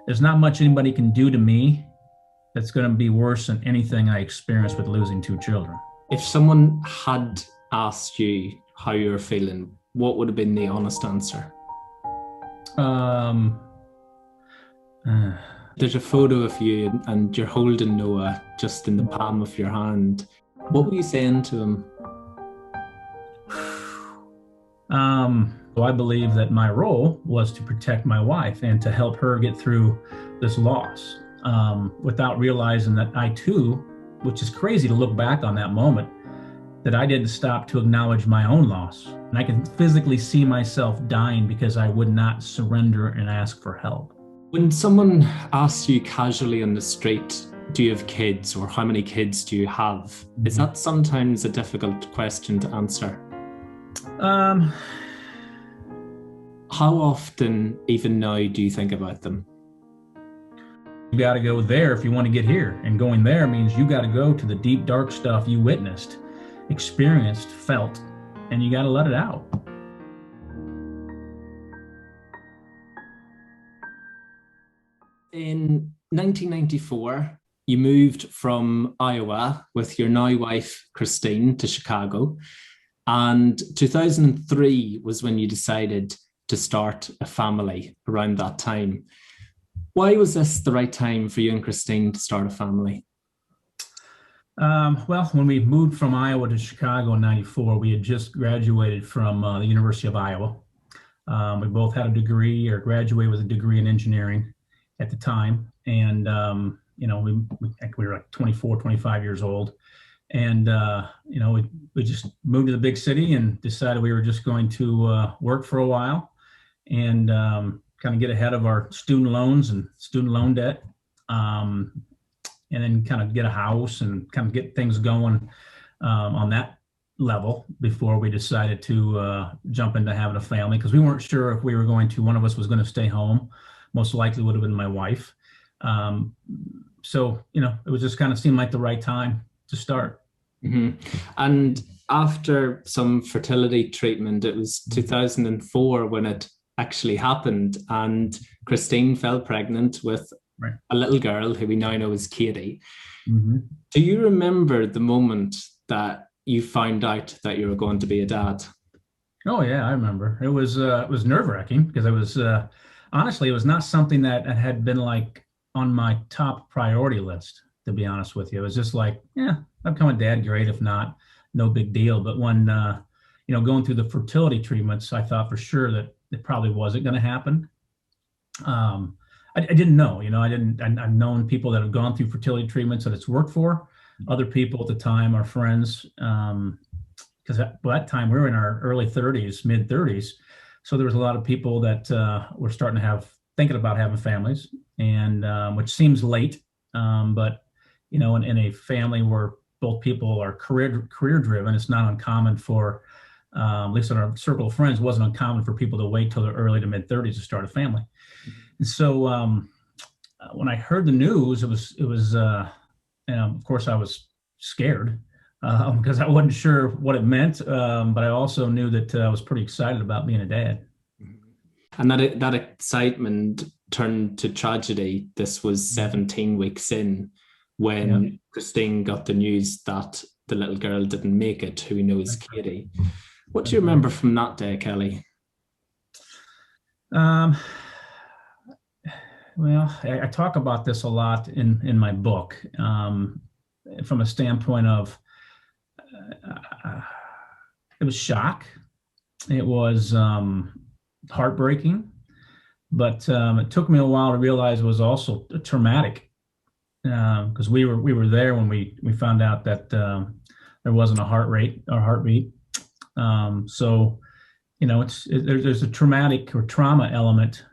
there's not much anybody can do to me that's going to be worse than anything I experienced with losing two children. If someone had asked you how you were feeling, what would have been the honest answer? Um, uh, There's a photo of you and you're holding Noah just in the palm of your hand. What were you saying to him? So I believe that my role was to protect my wife and to help her get through this loss, without realizing that I too, which is crazy to look back on that moment, that I didn't stop to acknowledge my own loss. And I can physically see myself dying because I would not surrender and ask for help. When someone asks you casually on the street, do you have kids, or how many kids do you have? Is that sometimes a difficult question to answer? How often, even now, do you think about them? You got to go there if you want to get here. And going there means you got to go to the deep, dark stuff you witnessed, experienced, felt, and you got to let it out. In 1994, you moved from Iowa with your now wife, Christine, to Chicago. And 2003 was when you decided to start a family around that time. Why was this the right time for you and Christine to start a family? Well, when we moved from Iowa to Chicago in '94, we had just graduated from the University of Iowa. We both had a degree, or graduated with a degree in engineering at the time. And, we were like 24, 25 years old. And, we just moved to the big city and decided we were just going to work for a while and kind of get ahead of our student loans and student loan debt. And then kind of get a house and kind of get things going on that level before we decided to jump into having a family, because we weren't sure if one of us was going to stay home. Most likely would have been my wife. So, it was just kind of seemed like the right time to start. Mm-hmm. And after some fertility treatment, it was 2004 when it actually happened, and Christine fell pregnant with a little girl who we now know as Katie. Mm-hmm. Do you remember the moment that you found out that you were going to be a dad? Oh yeah, I remember. It was nerve-wracking because it was honestly, it was not something that had been like on my top priority list, to be honest with you. It was just like, yeah, I'll become a dad, great. If not, no big deal. But when going through the fertility treatments, I thought for sure that it probably wasn't going to happen. I didn't know, I've known people that have gone through fertility treatments that it's worked for. Other people at the time, our friends, because at that time we were in our early 30s, mid 30s. So there was a lot of people that were starting to thinking about having families, and which seems late. But, in a family where both people are career driven, it's not uncommon for, at least in our circle of friends, it wasn't uncommon for people to wait till their early to mid 30s to start a family. And so when I heard the news, it was of course I was scared because I wasn't sure what it meant, but I also knew that I was pretty excited about being a dad. And that excitement turned to tragedy. This was 17 weeks in when Christine got the news that the little girl didn't make it, who we know as Katie. What do you remember from that day, Kelly? Well, I talk about this a lot in my book, from a standpoint of it was shock. It was heartbreaking, but it took me a while to realize it was also traumatic, because we were there when we found out that there wasn't a heartbeat. So, there's a traumatic or trauma element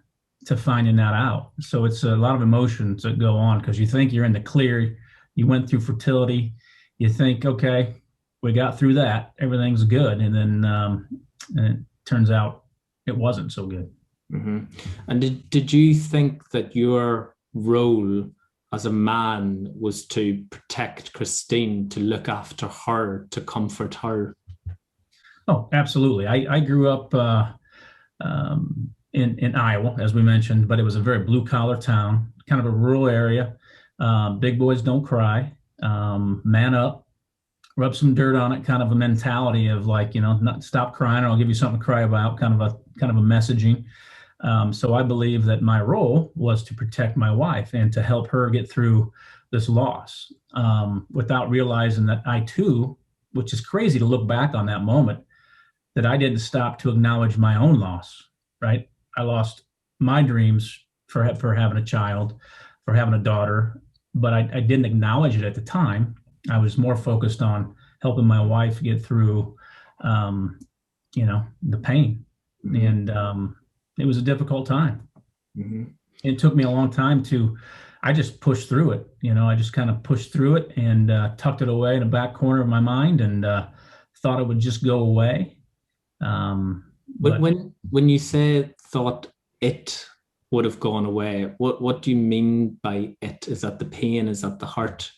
to finding that out. So it's a lot of emotions that go on, because you think you're in the clear. You went through fertility. You think, okay, we got through that. Everything's good. And then and it turns out it wasn't so good. Mm-hmm. And did you think that your role as a man was to protect Christine, to look after her, to comfort her? Oh, absolutely. I grew up in Iowa, as we mentioned, but it was a very blue collar town, kind of a rural area. Big boys don't cry. Man up, rub some dirt on it, kind of a mentality of like, not stop crying or I'll give you something to cry about, kind of a messaging. So I believe that my role was to protect my wife and to help her get through this loss, without realizing that I too, which is crazy to look back on that moment, that I didn't stop to acknowledge my own loss, right? I lost my dreams for having a child, for having a daughter, but I didn't acknowledge it at the time. I was more focused on helping my wife get through, the pain. Mm-hmm. And it was a difficult time. Mm-hmm. It took me a long time I just pushed through it. I just kind of pushed through it and tucked it away in the back corner of my mind and thought it would just go away. But when you say thought it would have gone away, what do you mean by it? Is that the pain? Is that the hurt?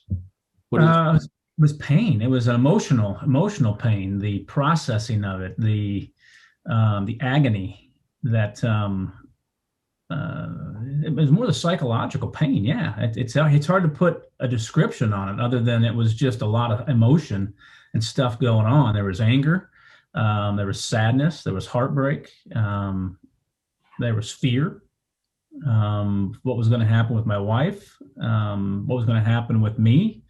It was pain. It was an emotional pain. The processing of it, the agony that it was more the psychological pain. Yeah, it's hard to put a description on it other than it was just a lot of emotion and stuff going on. There was anger, there was sadness, there was heartbreak, there was fear. What was going to happen with my wife? What was going to happen with me?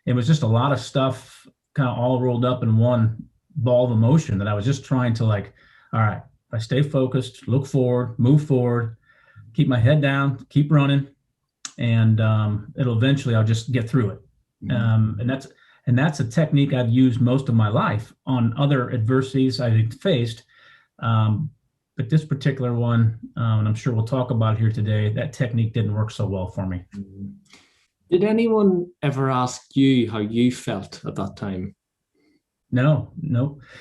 It was just a lot of stuff kind of all rolled up in one ball of emotion that I was just trying to all right, if I stay focused, look forward, move forward, keep my head down, keep running, and I'll just get through it. Mm-hmm. And that's a technique I've used most of my life on other adversities I've faced. But this particular one, and I'm sure we'll talk about it here today, that technique didn't work so well for me. Did anyone ever ask you how you felt at that time? No.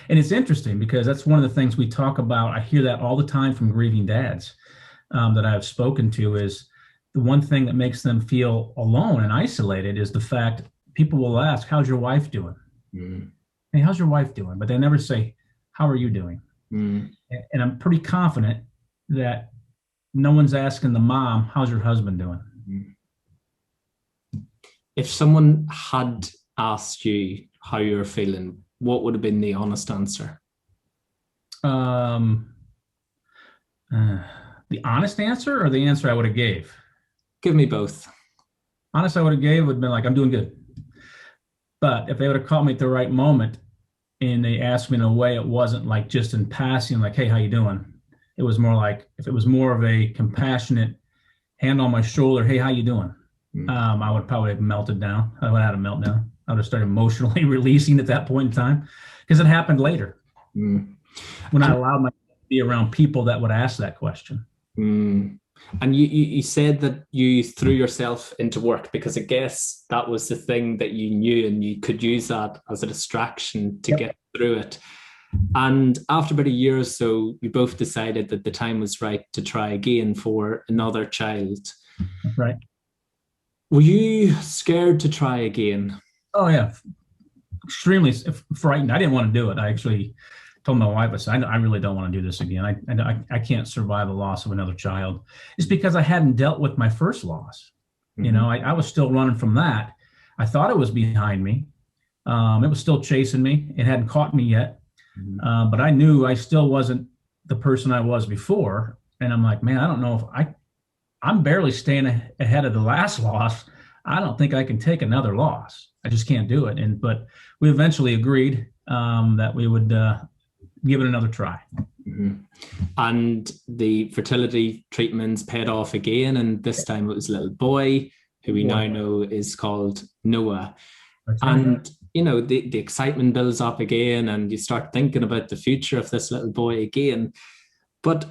And it's interesting because that's one of the things we talk about. I hear that all the time from grieving dads that I've spoken to, is the one thing that makes them feel alone and isolated is the fact people will ask, how's your wife doing? Mm. Hey, how's your wife doing? But they never say, how are you doing? Mm. And I'm pretty confident that no one's asking the mom, how's your husband doing? Mm. If someone had asked you how you're feeling, what would have been the honest answer? The honest answer or the answer I would have gave? Give me both. Honest I would have gave would have been like, I'm doing good. But if they would have caught me at the right moment and they asked me in a way it wasn't like just in passing, like, hey, how you doing? It was more like, if it was more of a compassionate hand on my shoulder, hey, how you doing? I would probably have melted down. I would have had a meltdown. I would have started emotionally releasing at that point in time because it happened later when I allowed myself to be around people that would ask that question. And you said that you threw yourself into work because I guess that was the thing that you knew and you could use that as a distraction to get through it. And after about a year or so, you both decided that the time was right to try again for another child. Right. Were you scared to try again? Oh, yeah. Extremely frightened. I didn't want to do it. I actually told my wife, I said, I really don't want to do this again. I can't survive the loss of another child. It's because I hadn't dealt with my first loss. Mm-hmm. I was still running from that. I thought it was behind me. It was still chasing me. It hadn't caught me yet. Mm-hmm. But I knew I still wasn't the person I was before. And I'm like, man, I don't know if I'm barely staying ahead of the last loss. I don't think I can take another loss. I just can't do it. But we eventually agreed that we would give it another try. Mm-hmm. And the fertility treatments paid off again. And this time it was a little boy who we now know is called Noah. That's and, right. The excitement builds up again and you start thinking about the future of this little boy again. But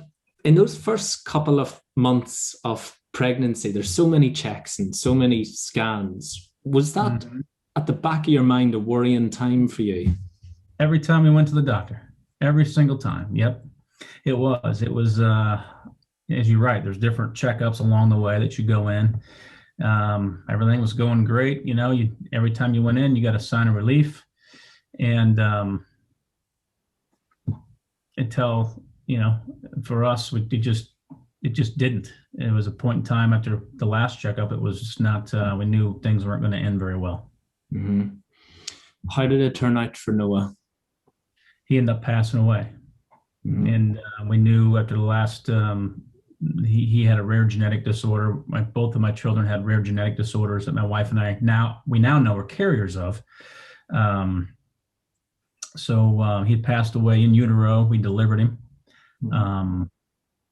in those first couple of months of pregnancy, there's so many checks and so many scans. Was that at the back of your mind a worrying time for you? Every time we went to the doctor, every single time. Yep, it was. It was, as you're right, there's different checkups along the way that you go in. Everything was going great. Every time you went in, you got a sign of relief. And until, for us, we just it just didn't. It was a point in time after the last checkup. It was just not. We knew things weren't going to end very well. Mm-hmm. How did it turn out for Noah? He ended up passing away, and we knew after the last. He had a rare genetic disorder. Both of my children had rare genetic disorders that my wife and I now know we're carriers of. So he passed away in utero. We delivered him.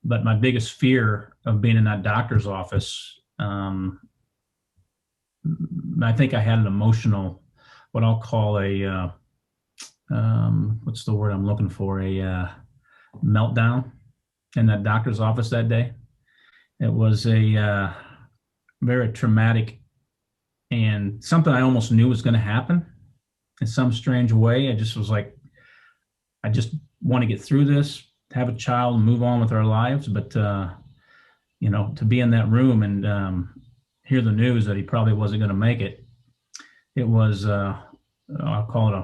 But my biggest fear of being in that doctor's office, I think I had an emotional, what I'll call a, what's the word I'm looking for? A meltdown in that doctor's office that day. It was a very traumatic and something I almost knew was going to happen in some strange way. I just was like, I just want to get through this, have a child and move on with our lives. But, you know, to be in that room and hear the news that he probably wasn't going to make it, it was, I'll call it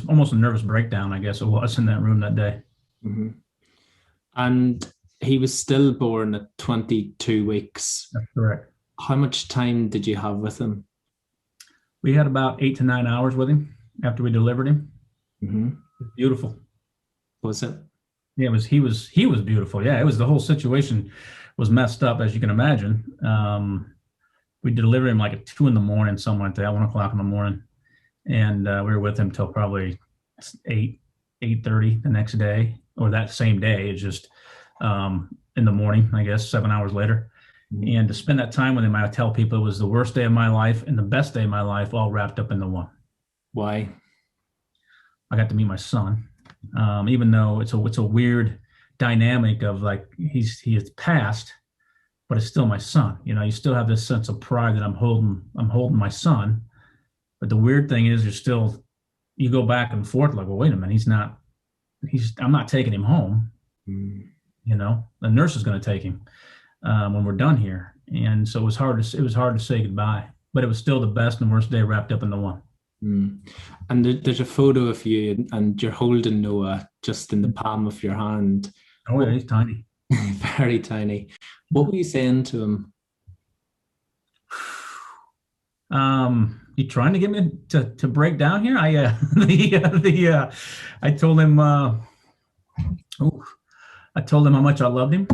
almost a nervous breakdown, I guess it was in that room that day. Mm-hmm. And he was stillborn at 22 weeks. That's correct. How much time did you have with him? We had about 8 to 9 hours with him after we delivered him. Mm-hmm. Beautiful. Was it? Yeah, he was beautiful. Yeah, it was, the whole situation was messed up, as you can imagine. We delivered him like at 2 a.m, somewhere like that, 1 o'clock in the morning. And we were with him till probably 8:30 the next day, or that same day. It's just in the morning, I guess, 7 hours later. Mm-hmm. And to spend that time with him, I tell people it was the worst day of my life and the best day of my life, all wrapped up into one. Why? I got to meet my son. Even though it's a weird dynamic of like he has passed, but it's still my son. You know, you still have this sense of pride that I'm holding my son. But the weird thing is, you go back and forth like, well, wait a minute, I'm not taking him home. Mm. You know, the nurse is going to take him when we're done here. And so it was hard to say goodbye, but it was still the best and worst day wrapped up into one. Mm. And there's a photo of you and you're holding Noah just in the palm of your hand. Oh, yeah, he's tiny. Very tiny. What were you saying to him? You trying to get me to break down here? I told him I told him how much I loved him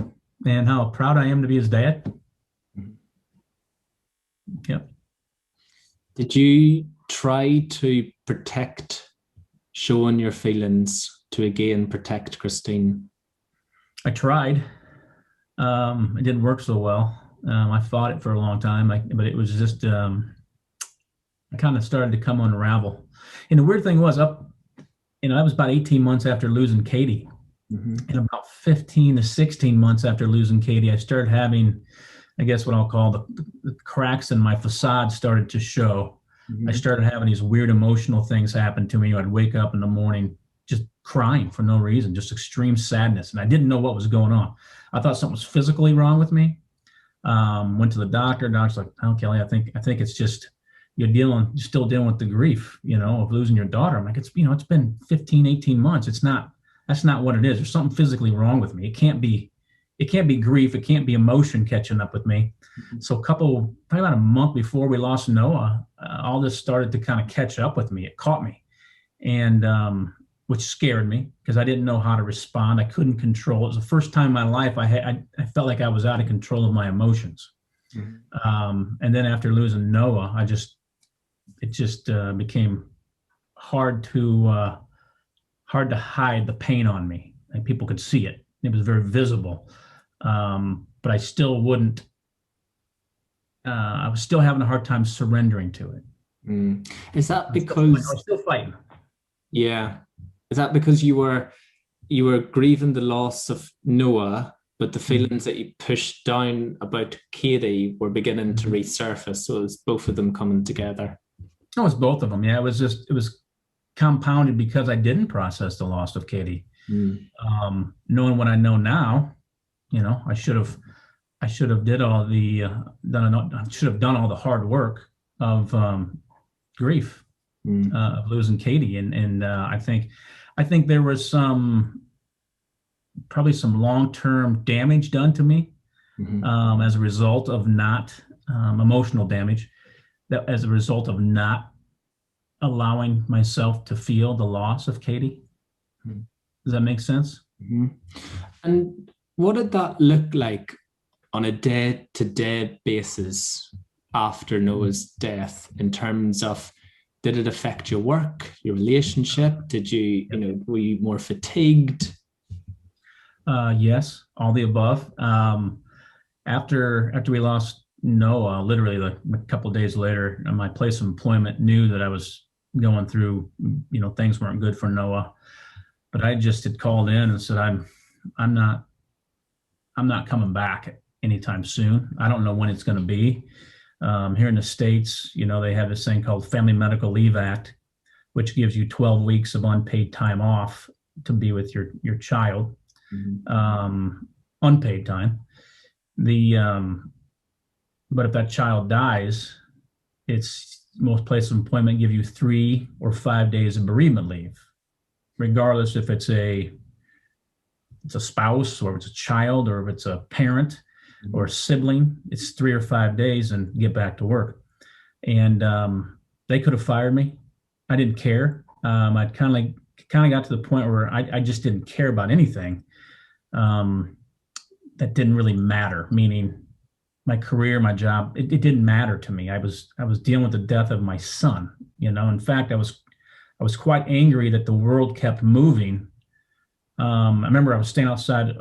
and how proud I am to be his dad. Yep. Did you try to protect showing your feelings to again protect Christine? I tried. It didn't work so well. I fought it for a long time, but it was just I kind of started to come unravel. And the weird thing was, I was about 18 months after losing Katie. Mm-hmm. And about 15 to 16 months after losing Katie, I started having, I guess what I'll call the cracks in my facade started to show. Mm-hmm. I started having these weird emotional things happen to me. I'd wake up in the morning just crying for no reason, just extreme sadness. And I didn't know what was going on. I thought something was physically wrong with me. Went to the doctor. Doctor's like, "Oh, Kelly, I think it's just you're still dealing with the grief, of losing your daughter." I'm like, it's been 15, 18 months. That's not what it is. There's something physically wrong with me. It can't be grief. It can't be emotion catching up with me. Mm-hmm. So probably about a month before we lost Noah, all this started to kind of catch up with me. It caught me, and which scared me because I didn't know how to respond. I couldn't control. It was the first time in my life I felt like I was out of control of my emotions. Mm-hmm. And then after losing Noah, it just became hard to hide the pain on me. And people could see it. It was very visible. But I still wouldn't, I was still having a hard time surrendering to it. Mm. Is that because I was still fighting? Yeah. Is that because you were grieving the loss of Noah, but the feelings that you pushed down about Katie were beginning to resurface? So it's both of them coming together. No, it's both of them. Yeah, it was compounded because I didn't process the loss of Katie. Knowing what I know now, I should have done all the hard work of grief of losing Katie, and I think there was probably some long-term damage done to me as a result of not emotional damage, that as a result of not allowing myself to feel the loss of Katie. Does that make sense? And what did that look like on a day-to-day basis after Noah's death, in terms of, did it affect your work, your relationship? Did you, were you more fatigued? Yes, all the above. After we lost Noah, literally like a couple of days later, my place of employment knew that I was going through, things weren't good for Noah. But I just had called in and said, I'm not coming back anytime soon. I don't know when it's going to be. Here in the States, they have this thing called Family Medical Leave Act, which gives you 12 weeks of unpaid time off to be with your child, unpaid time. But if that child dies, most places of employment give you 3 or 5 days of bereavement leave, regardless if it's a spouse, or if it's a child, or if it's a parent or a sibling. It's 3 or 5 days and get back to work. And they could have fired me. I didn't care. I'd kind of got to the point where I just didn't care about anything that didn't really matter, meaning my career, my job. It didn't matter to me. I was dealing with the death of my son. In fact, I was quite angry that the world kept moving. I remember I was staying outside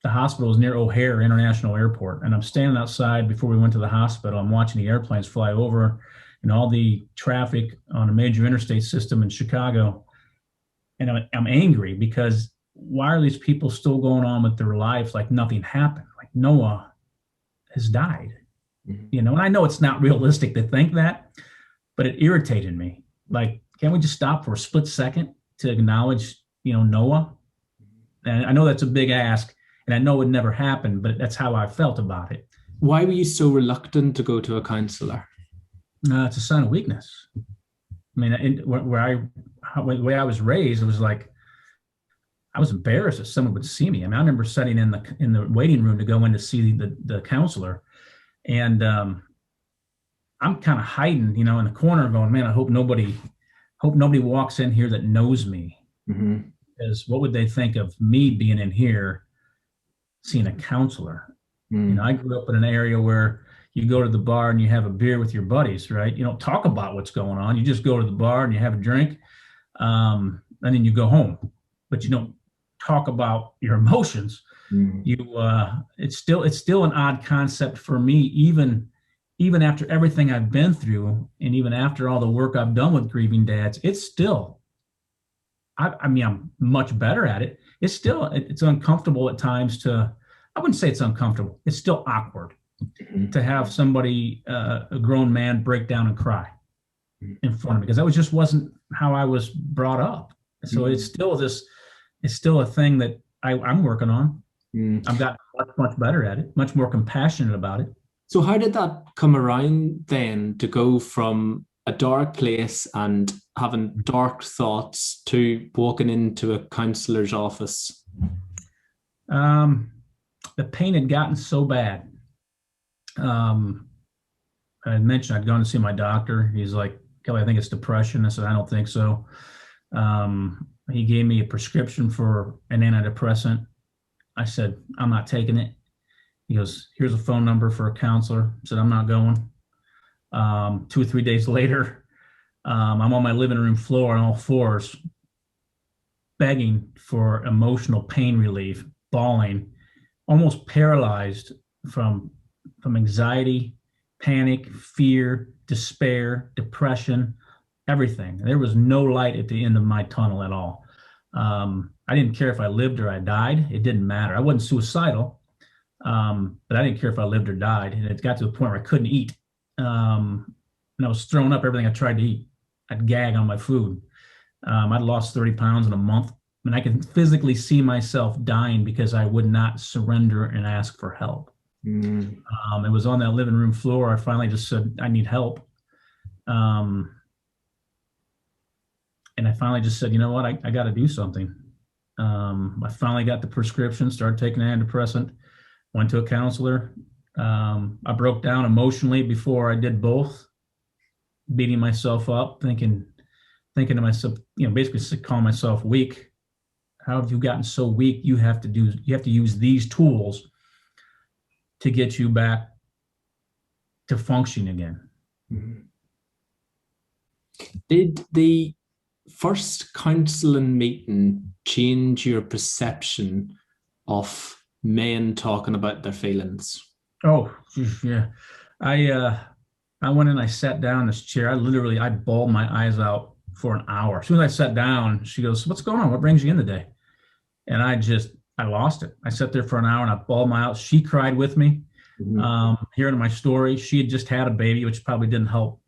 the hospital. Was near O'Hare International Airport, and I'm standing outside before we went to the hospital. I'm watching the airplanes fly over and all the traffic on a major interstate system in Chicago, and I'm angry because why are these people still going on with their lives like nothing happened? Like Noah has died, and I know it's not realistic to think that, but it irritated me. Like, can't we just stop for a split second to acknowledge, Noah? And I know that's a big ask, and I know it would never happen, but that's how I felt about it. Why were you so reluctant to go to a counselor? It's a sign of weakness. I mean, the way I was raised, it was like I was embarrassed if someone would see me. I mean, I remember sitting in the waiting room to go in to see the counselor, and I'm kind of hiding, in the corner, going, "Man, I hope nobody walks in here that knows me." Because what would they think of me being in here seeing a counselor? I grew up in an area where you go to the bar and you have a beer with your buddies, right? You don't talk about what's going on. You just go to the bar and you have a drink, and then you go home. But you don't talk about your emotions. It's still an odd concept for me, even after everything I've been through, and even after all the work I've done with grieving dads. It's still, I mean, I'm much better at it. It's uncomfortable at times I wouldn't say it's uncomfortable. It's still awkward to have somebody, a grown man, break down and cry in front of me, because that just wasn't how I was brought up. So it's still a thing that I'm working on. I've gotten much better at it, much more compassionate about it. So how did that come around then, to go from a dark place and having dark thoughts to walking into a counselor's office? The pain had gotten so bad. I had mentioned I'd gone to see my doctor. He's like, "Kelly, I think it's depression." I said, "I don't think so." He gave me a prescription for an antidepressant. I said, "I'm not taking it." He goes, "Here's a phone number for a counselor." I said, "I'm not going." 2 or 3 days later, I'm on my living room floor on all fours, begging for emotional pain relief, bawling, almost paralyzed from anxiety, panic, fear, despair, depression, everything. There was no light at the end of my tunnel at all. I didn't care if I lived or I died. It didn't matter. I wasn't suicidal, but I didn't care if I lived or died. And it got to a point where I couldn't eat. And I was throwing up everything I tried to eat. I'd gag on my food. I'd lost 30 pounds in a month. And I could physically see myself dying because I would not surrender and ask for help. It was on that living room floor. I finally just said, "I need help." And I finally just said, "You know what? I got to do something." I finally got the prescription, started taking antidepressant. went to a counselor. I broke down emotionally before I did both, beating myself up, thinking to myself, basically calling myself weak. How have you gotten so weak? You have to use these tools to get you back to function again. Mm-hmm. Did the first counseling meeting change your perception of men talking about their feelings? Oh, yeah. I went in, I sat down in this chair. I bawled my eyes out for an hour. As soon as I sat down, she goes, "What's going on? What brings you in today?" And I lost it. I sat there for an hour and I bawled my eyes. She cried with me, hearing my story. She had just had a baby, which probably didn't help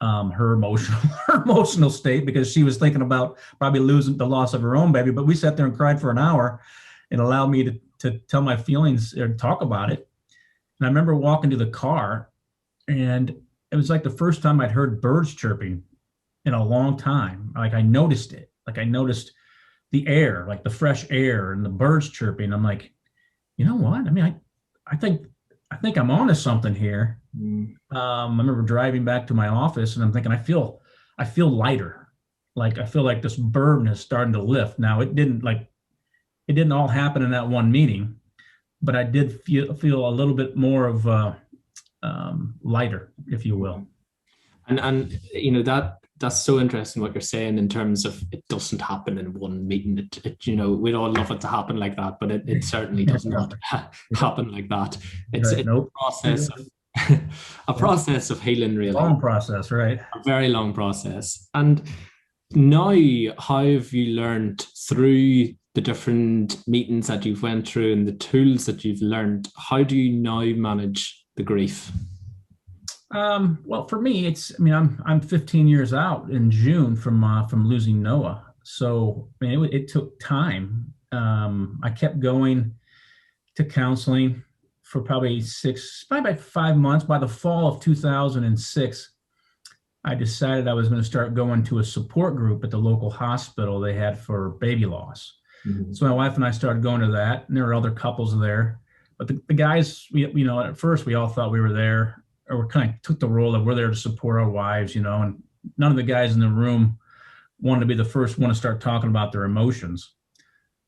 her emotional state, because she was thinking about probably losing the loss of her own baby. But we sat there and cried for an hour. It allowed me to tell my feelings or talk about it. And I remember walking to the car, and it was like the first time I'd heard birds chirping in a long time. Like I noticed it. Like I noticed the air, like the fresh air and the birds chirping. I'm like, you know what? I mean, I think I'm onto something here. I remember driving back to my office, and I'm thinking, I feel lighter. Like I feel like this burden is starting to lift. Now it didn't all happen in that one meeting, but I did feel a little bit more of lighter, if you will. And that's so interesting what you're saying in terms of it doesn't happen in one meeting. We'd all love it to happen like that, but it certainly does not happen like that. It's a process a process of healing, really. Long process, right? A very long process. And now, how have you learned through the different meetings that you've went through and the tools that you've learned? How do you now manage the grief? Well, for me, I'm 15 years out in June from losing Noah. So I mean, it took time. I kept going to counseling for probably 5 months. By the fall of 2006, I decided I was going to start going to a support group at the local hospital they had for baby loss. Mm-hmm. So my wife and I started going to that, and there were other couples there. But the guys, at first we all thought we were there, or we kind of took the role of we're there to support our wives, and none of the guys in the room wanted to be the first one to start talking about their emotions.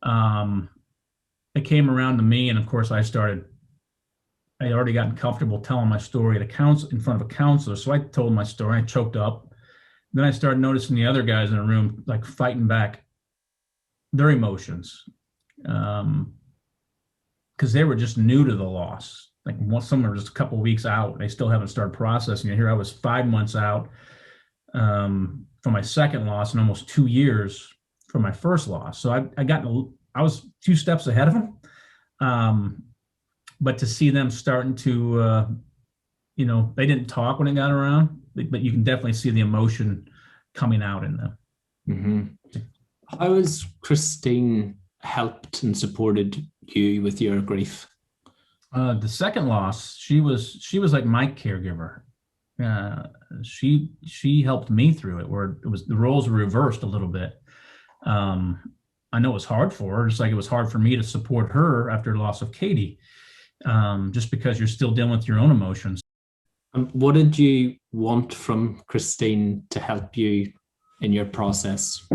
It came around to me, and of course I had already gotten comfortable telling my story in front of a counselor. So I told my story, I choked up. Then I started noticing the other guys in the room, like fighting back their emotions. Because they were just new to the loss. Like some were just a couple of weeks out. They still haven't started processing it. Here I was 5 months out from my second loss and almost 2 years from my first loss. So I was 2 steps ahead of them. But to see them starting to, they didn't talk when it got around, but you can definitely see the emotion coming out in them. Mm-hmm. How has Christine helped and supported you with your grief? The second loss, she was like my caregiver. She helped me through it, where the roles were reversed a little bit. I know it was hard for her, just like it was hard for me to support her after the loss of Katie, just because you're still dealing with your own emotions. What did you want from Christine to help you in your process?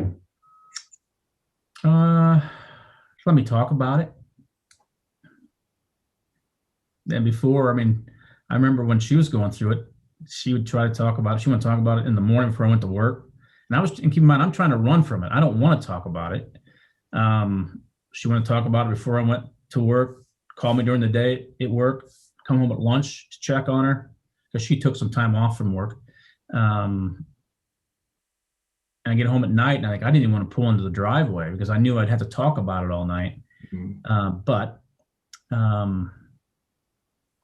Let me talk about it. And before, I remember when she was going through it, she would try to talk about it. She would talk about it in the morning before I went to work. And keep in mind, I'm trying to run from it. I don't want to talk about it. She wanted to talk about it before I went to work, call me during the day at work, come home at lunch to check on her, because she took some time off from work. And I get home at night, and I didn't even want to pull into the driveway because I knew I'd have to talk about it all night. Mm-hmm. But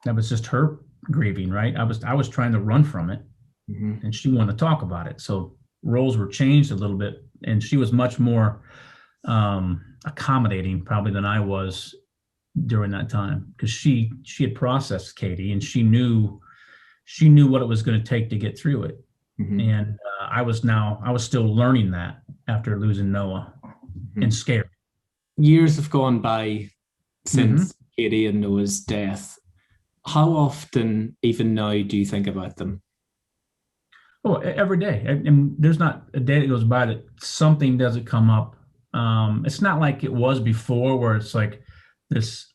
that was just her grieving, right? I was trying to run from it, mm-hmm. and she wanted to talk about it. So roles were changed a little bit, and she was much more accommodating probably than I was during that time, because she had processed Katie, and she knew what it was going to take to get through it. Mm-hmm. And I was still learning that after losing Noah, mm-hmm. and scared. Years have gone by since mm-hmm. Katie and Noah's death, how often, even now, do you think about them? Oh, every day. And there's not a day that goes by that something doesn't come up. It's not like it was before where it's like this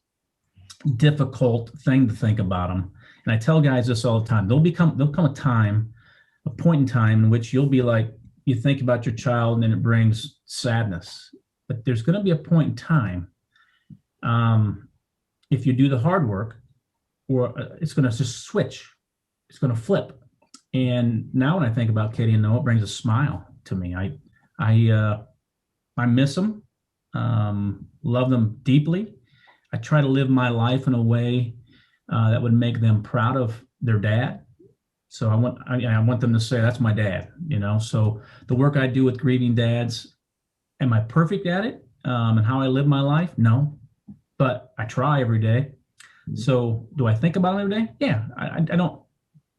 difficult thing to think about them. And I tell guys this all the time. There'll come a point in time in which you'll be like, you think about your child and then it brings sadness. But there's going to be a point in time, if you do the hard work, or it's going to just switch. It's going to flip. And now when I think about Katie and Noah, it brings a smile to me. I miss them, love them deeply. I try to live my life in a way that would make them proud of their dad. So I want them to say, that's my dad, you know? So the work I do with grieving dads, am I perfect at it? And how I live my life? No, but I try every day. So do I think about it every day? Yeah, I don't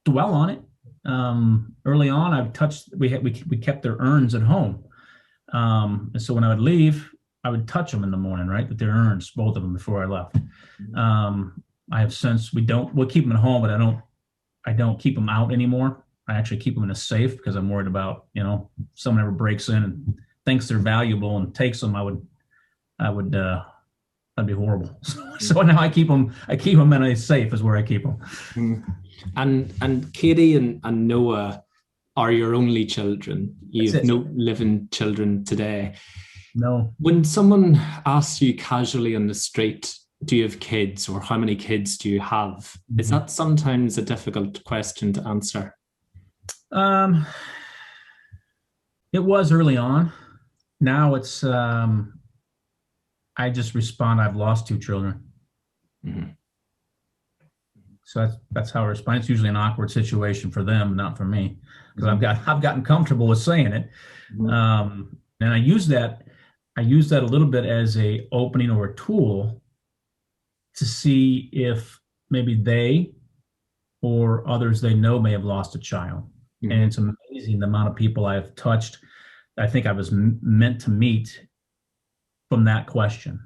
dwell on it. Early on, we kept their urns at home. And so when I would leave, I would touch them in the morning, right? With their urns, both of them, before I left. I have since, we'll keep them at home, but I don't keep them out anymore. I actually keep them in a safe because I'm worried about, someone ever breaks in and thinks they're valuable and takes them. That'd be horrible. So now I keep them in a safe is where I keep them. And Katie and Noah are your only children. You have no living children today. No. When someone asks you casually on the street, do you have kids, or how many kids do you have? Mm-hmm. Is that sometimes a difficult question to answer? It was early on. Now it's, I just respond, I've lost 2 children. Mm-hmm. So that's how I respond. It's usually an awkward situation for them, not for me, because I've gotten comfortable with saying it. Mm-hmm. And I use that a little bit as a opening or a tool to see if maybe they or others they know may have lost a child. Mm-hmm. And it's amazing the amount of people I have touched. I think I was meant to meet from that question.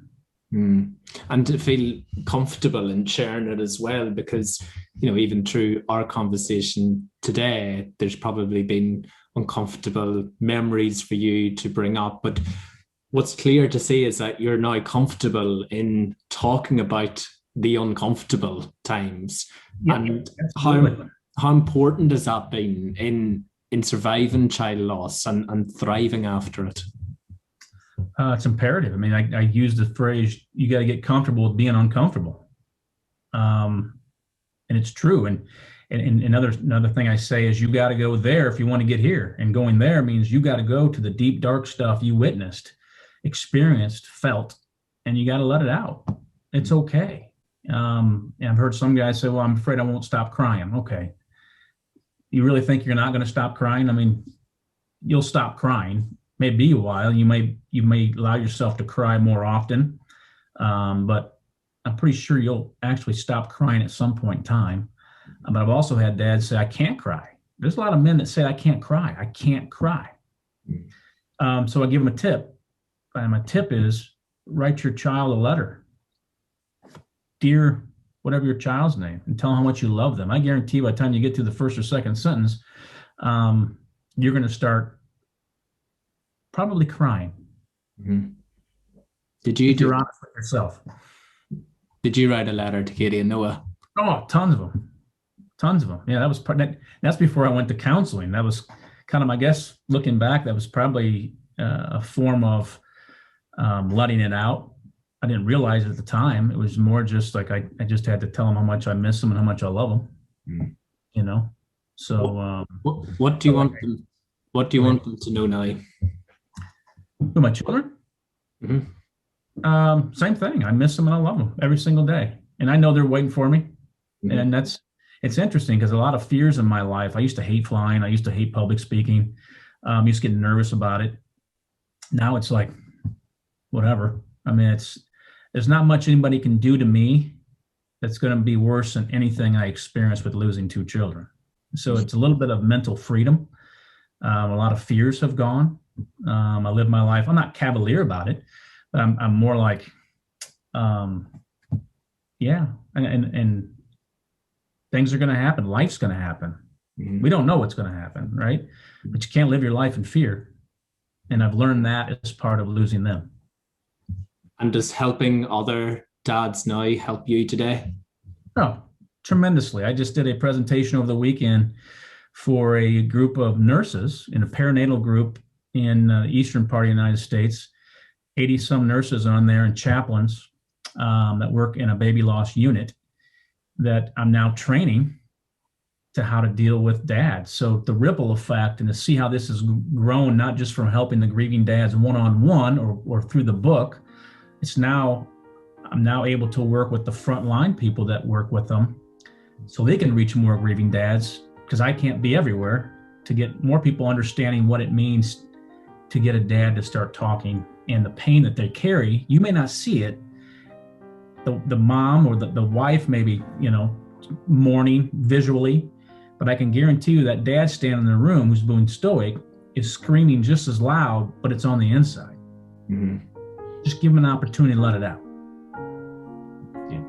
And to feel comfortable in sharing it as well, because even through our conversation today, there's probably been uncomfortable memories for you to bring up, but what's clear to see is that you're now comfortable in talking about the uncomfortable times. Yeah, and how important has that been in surviving child loss and thriving after it? It's imperative. I mean, I use the phrase, you got to get comfortable with being uncomfortable. And it's true. And another thing I say is you got to go there if you want to get here. And going there means you got to go to the deep, dark stuff you witnessed, experienced, felt, and you got to let it out. It's okay. And I've heard some guys say, well, I'm afraid I won't stop crying. Okay. You really think you're not going to stop crying? I mean, you'll stop crying. Maybe a while. You may allow yourself to cry more often, but I'm pretty sure you'll actually stop crying at some point in time. But I've also had dads say, I can't cry. There's a lot of men that say, I can't cry. I can't cry. So I give them a tip. And my tip is write your child a letter. Dear whatever your child's name, and tell them how much you love them. I guarantee by the time you get to the first or second sentence, you're going to start probably crying. Mm-hmm. Did you? You're honest with yourself. Did you write a letter to Katie and Noah? Oh, tons of them. Yeah, that's before I went to counseling. That was kind of, I guess, looking back, that was probably a form of letting it out. I didn't realize it at the time. It was more just like I just had to tell them how much I miss them and how much I love them. Mm-hmm. So what do you want them? What do you want them to know now? Who, my children? Mm-hmm. Same thing. I miss them and I love them every single day. And I know they're waiting for me. Mm-hmm. And it's interesting because a lot of fears in my life. I used to hate flying. I used to hate public speaking. Used to get nervous about it. Now it's like, whatever. I mean, there's not much anybody can do to me that's going to be worse than anything I experienced with losing 2 children. So it's a little bit of mental freedom. A lot of fears have gone. I live my life. I'm not cavalier about it, but I'm more like, yeah, and things are going to happen. Life's going to happen. Mm-hmm. We don't know what's going to happen, right? But you can't live your life in fear. And I've learned that as part of losing them. And does helping other dads now help you today? Oh, tremendously. I just did a presentation over the weekend for a group of nurses in a perinatal group in the eastern part of the United States. 80 some nurses on there and chaplains that work in a baby loss unit that I'm now training to how to deal with dads. So the ripple effect and to see how this has grown, not just from helping the grieving dads one-on-one or through the book, I'm now able to work with the frontline people that work with them so they can reach more grieving dads, because I can't be everywhere, to get more people understanding what it means to get a dad to start talking and the pain that they carry. You may not see it. The mom or the wife may be, mourning visually, but I can guarantee you that dad standing in the room who's being stoic is screaming just as loud, but it's on the inside. Mm-hmm. Just give him an opportunity to let it out. Yeah.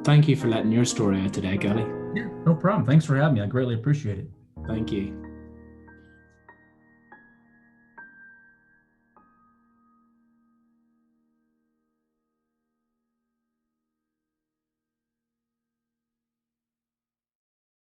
Thank you for letting your story out today, Kelly. Yeah, no problem. Thanks for having me. I greatly appreciate it. Thank you.